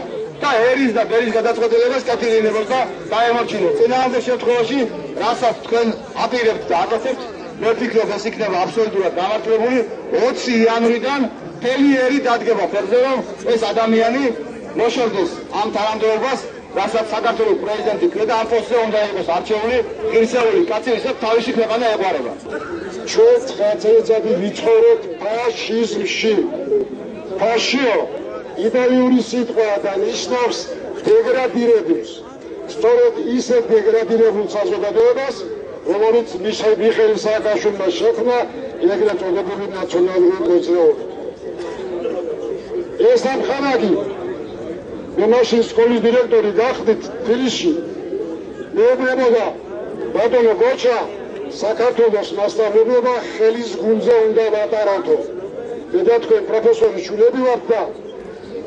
და ერის და ბერის გადაწყვეტილებას კეთილინებობს და დაემორჩილებს. წინააღმდეგ შემთხვევაში, რასაც თქვენ აპირებთ და აკეთებთ, მე ვფიქრობ, ეს იქნება აბსოლუტურად გამართლებული 20 იანვრიდან მთელი ერი დადგება ფერზე, რომ ეს ადამიანი მოშორდეს ამ თანამდებობას, რასაც საქართველოს პრეზიდენტი ქვია, ამ პოსტზე უნდა იყოს არჩეული ღირსეული კაცი, ვისაც თავისი ქვეყანა ეყვარება. ჩვენ 9 წელიწადი ვიცხოვრობთ ფაშიზმში. ფაშიო იტალიური სიტყვა და ნიშნავს დეგრადირებულს. სწორედ ისეთ დეგრადირებულ საზოგადოებას, რომელიც მიხეილ სააკაშვილმა შექმნა ეგრეთ წოდებული ნაციონალური მოძრაობა. ეს ამხანაგი მე მაშინ სკოლის დირექტორი გახდით თბილისში. მეუბნებოდა ბატონო გოჩა, საქართველოს მასწავლებლობა ხელის გუნდზე უნდა ვატარავთო. მე და თქვენ პროფესორის შვილები ვართ და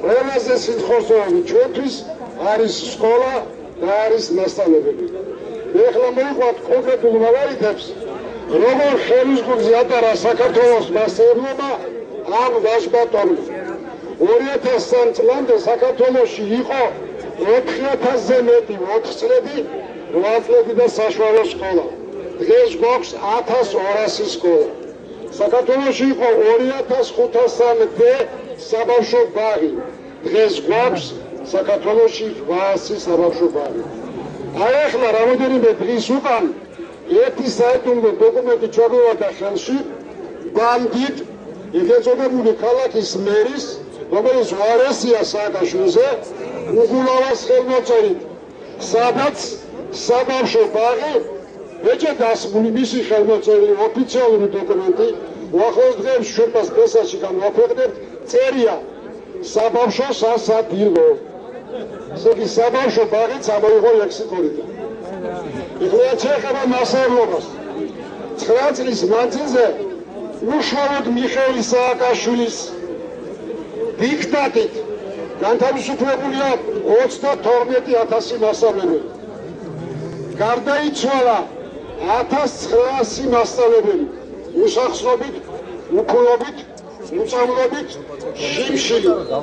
ყველაზე სიტყვასოვანი ჩვენთვის არის სკოლა და არის მასწავლებლები. მე ახლა მოვიყვათ კონკრეტულ მაგალითებს, როგორ ხელის გუნდზე ატარა საქართველოს მასწავლებლობა ამ ვაჟბატონს. 2003 წლამდე საქართველოში იყო 4000-ზე მეტი 4 წლები, 8 წლები და საშუალო სკოლა. დღეს გვაქვს 1200 სკოლა. საქართველოში იყო 2500-მდე საბავშვო ბაღი. დღეს გვაქვს საქართველოში 800 საბავშვო ბაღი. აი ახლა რამოდენიმე დღის უკან ერთი საერთო დოკუმენტი ჩაგვევალდა ხელში, ბანდიტ, ეგეწოდებული ქალაქის მერის, რომელიც ვარესია სააკაშვილზე, უგულავას ხელმოწერით, სადაც საბავშვო ბაღი ეჭე დასმული მისი ხელმოწერილი ოფიციალური დოკუმენტი, უახლოეს დღეებში ჩვენ მას პრესაში განვაქვეყნებთ, წერია საბავშვო სასადილო. ესე იგი საბავშვო ბაღიც ამოიღო ლექსიკონიდან. ეხლა ჩეხება მასწავლებლობას. 9 წლის მანძილზე უშუალოდ მიხეილ სააკაშვილის დიქტატით განთავისუფლებულია 32000 მასწავლებელი. გარდაიცვალა 1900 მასწავლებელი უსახსრობით, უქულობით, უწამლობით, შიმშილი.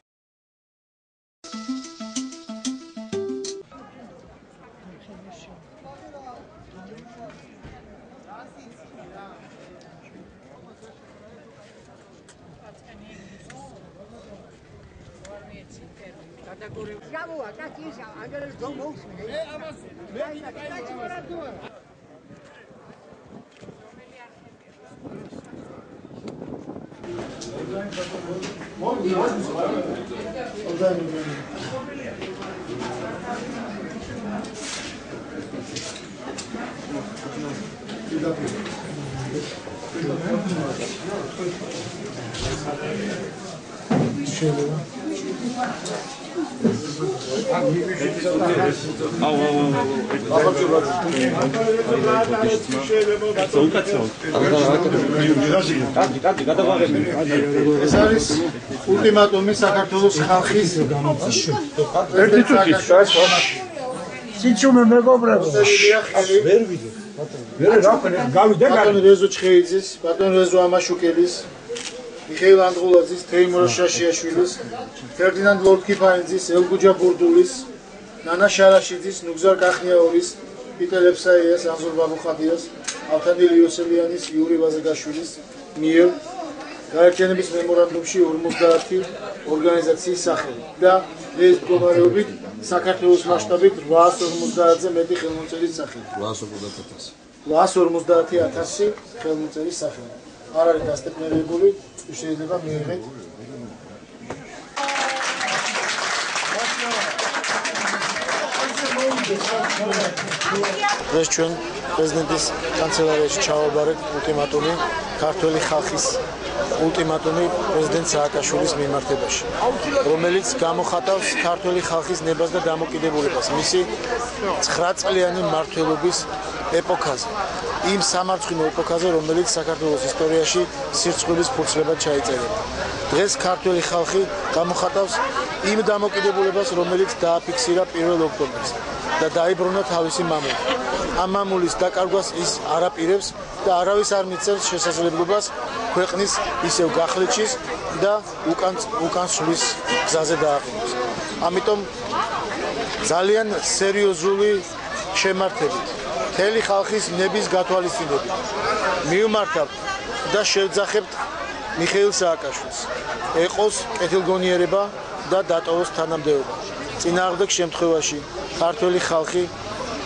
Jawohl, das ist ja anderes Domus. ეს არის ულტიმატუმი საქართველოს ხალხის ერთი წუთი სიჩუმე მეგობრებო ბატონ რეზო ჩხეიძის, ბატონ რეზო ამაშუკელის, მიხეილ ანდღულაძის, თეიმურ შაშიაშვილის, ფერდინანდ ლორდ-კიფანიძის, ელგუჯა ბურდულის, ნანა შარაშიძის, ნუგზარ კახნიაურის, პიტერ ლებსაიას, ანზორ ბაბუხადიას, ალთანდილ იოსელიანის, იური ვაზაგაშვილის მიერ გაერთიანების მემორანდუმში 50 ორგანიზაციის სახელი და ეს მდგომარეობით საქართველოს მასშტაბით 850-ზე მეტი ხელმოწერის სახელი. 850,000 ხელმოწერის სახელი. არ არის დასტეპნელებული, შეიძლება მიიღეთ. დღეს ჩვენ პრეზიდენტის კანცელარიაში ჩავაბარეთ ულტიმატუმი ქართველი ხალხის ულტიმატუმი პრეზიდენტ სააკაშვილის მიმართებაში, რომელიც გამოხატავს ქართველი ხალხის ნებას და დამოკიდებულებას მისი 9 წლიანი მმართველობის ეპოქაზე, იმ სამარცხვინო ეპოქაზე, რომელიც საქართველოს ისტორიაში სირცხვილის ფურცლებად ჩაიწერება. დღეს ქართველი ხალხი გამოხატავს იმ დამოკიდებულებას, რომელიც დააფიქსირა 1 ოქტომბერს და დაიბრუნა თავისი მამული. ამ მამულის დაკარგვას ის არ აპირებს და არავის არ მიცემს შესაძლებლობას ქვეყნის ისევ გახლეჩის და უკან სვლის გზაზე დააყენოს. ამიტომ ძალიან სერიოზული შემართებით, მთელი ხალხის ნების გათვალისწინებით მივმართავთ და შევძახებთ მიხეილ სააკაშვილს ეყოს კეთილგონიერება და დატოვოს თანამდებობა. წინააღმდეგ შემთხვევაში ქართველი ხალხი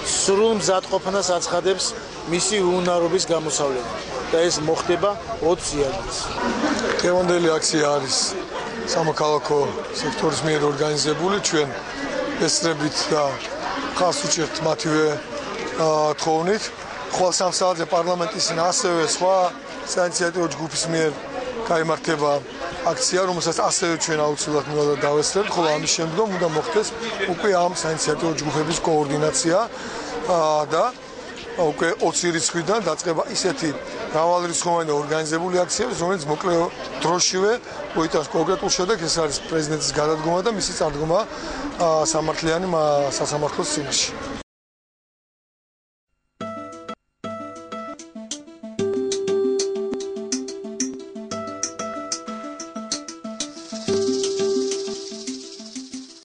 სრულ მზადყოფნას აცხადებს მისი უუნარობის გამოსავლებით და ეს მოხდება 20 იანვარს. დღევანდელი აქცია არის სამოქალაქო სექტორის მიერ ორგანიზებული. ჩვენ ესწრებით და ხალხს უჭერთ მათივე თხოვნით. ხვალ 3 საათზე პარლამენტის ასევე სხვა საინიციატივო ჯგუფის მიერ გაიმართება აქცია, რომელსაც ასევე ჩვენ აუცილებლად უნდა დავესწრებთ, ხოლო ამის შემდგომ უნდა მოხდეს უკვე ამ საინიციატივო ჯგუფების კოორდინაცია და უკვე 20 რიცხვიდან დაწყება ისეთი მრავალრიცხოვანი და ორგანიზებული აქციები, რომელიც მოკლე დროშივე მოიტანს კონკრეტულ შედეგს, ეს არის პრეზიდენტის გადადგომა და მისი წარდგომა სამართლიანი სასამართლოს წინაშე.